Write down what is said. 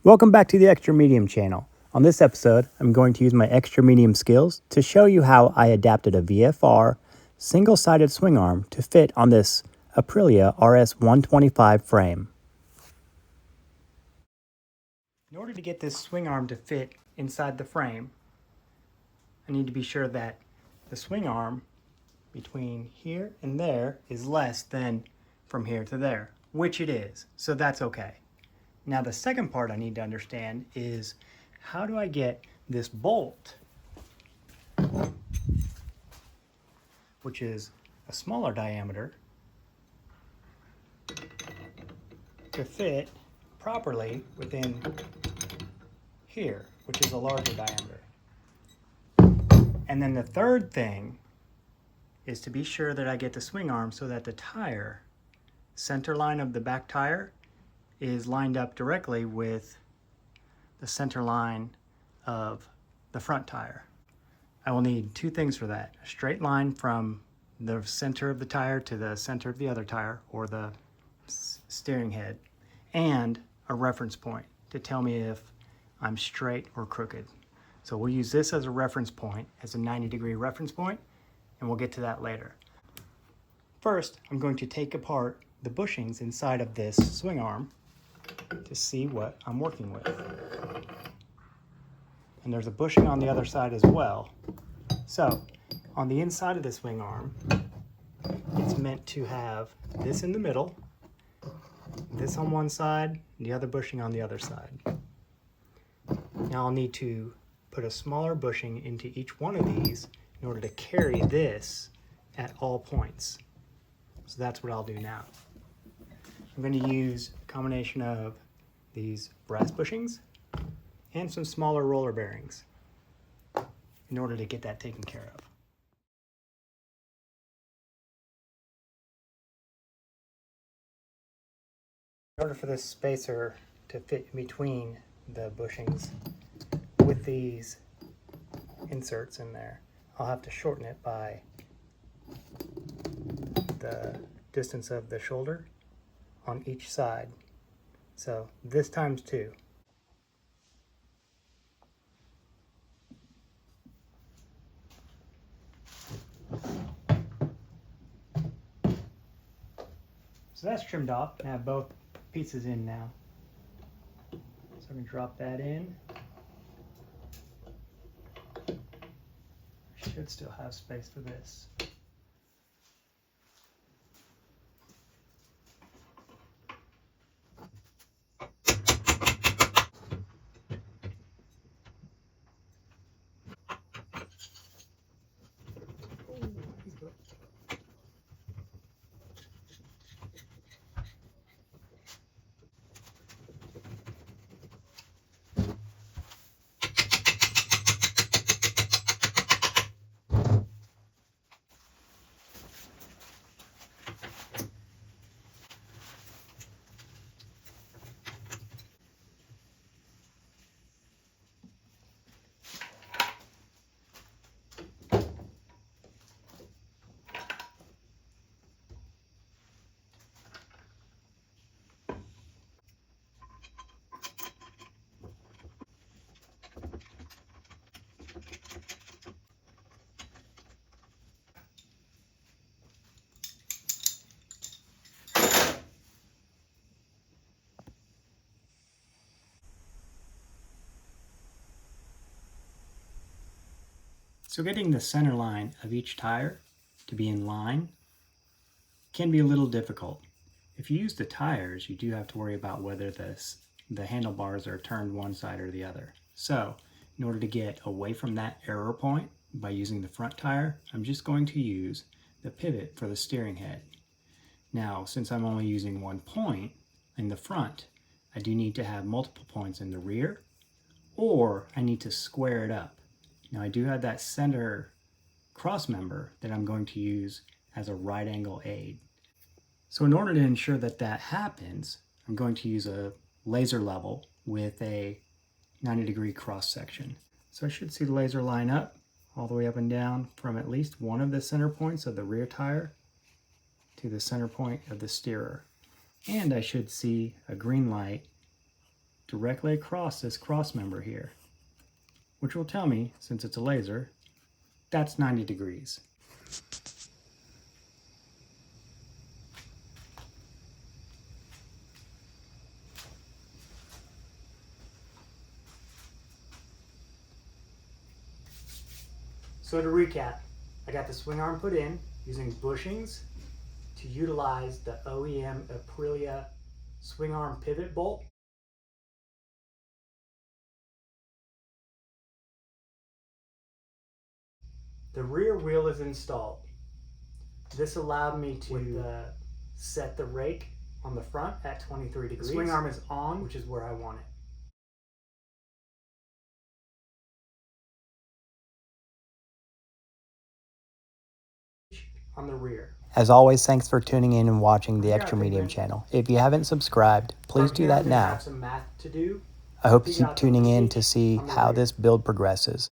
Welcome back to the Extra Medium channel. On this episode, I'm going to use my extra medium skills to show you how I adapted a VFR single-sided swing arm to fit on this Aprilia RS125 frame. In order to get this swing arm to fit inside the frame, I need to be sure that the swing arm between here and there is less than from here to there, which it is, so that's okay. Now the second part I need to understand is how do I get this bolt, which is a smaller diameter, to fit properly within here, which is a larger diameter. And then the third thing is to be sure that I get the swing arm so that the tire, center line of the back tire, is lined up directly with the center line of the front tire. I will need two things for that: a straight line from the center of the tire to the center of the other tire, or the steering head, and a reference point to tell me if I'm straight or crooked. So we'll use this as a reference point, as a 90-degree reference point, and we'll get to that later. First, I'm going to take apart the bushings inside of this swing arm to see what I'm working with. And there's a bushing on the other side as well. So, on the inside of the swing arm, it's meant to have this in the middle, this on one side, and the other bushing on the other side. Now I'll need to put a smaller bushing into each one of these in order to carry this at all points. So that's what I'll do now. I'm going to use a combination of these brass bushings and some smaller roller bearings in order to get that taken care of. In order for this spacer to fit in between the bushings with these inserts in there, I'll have to shorten it by the distance of the shoulder on each side. So this times 2. So that's trimmed off. I have both pieces in now. So I'm going to drop that in. I should still have space for this. So getting the center line of each tire to be in line can be a little difficult. If you use the tires, you do have to worry about whether the handlebars are turned one side or the other. So in order to get away from that error point by using the front tire, I'm just going to use the pivot for the steering head. Now, since I'm only using one point in the front, I do need to have multiple points in the rear, or I need to square it up. Now I do have that center cross member that I'm going to use as a right angle aid. So in order to ensure that that happens, I'm going to use a laser level with a 90-degree cross section. So I should see the laser line up all the way up and down from at least one of the center points of the rear tire to the center point of the steerer. And I should see a green light directly across this cross member here, which will tell me, since it's a laser, that's 90 degrees. So to recap, I got the swing arm put in using bushings to utilize the OEM Aprilia swing arm pivot bolt. The rear wheel is installed. This allowed me to set the rake on the front at 23 degrees. The swing arm is on, which is where I want it. On the rear. As always, thanks for tuning in and watching the Extra Medium channel. If you haven't subscribed, please do that now. Some math to do. I hope you keep tuning in to see how this build progresses.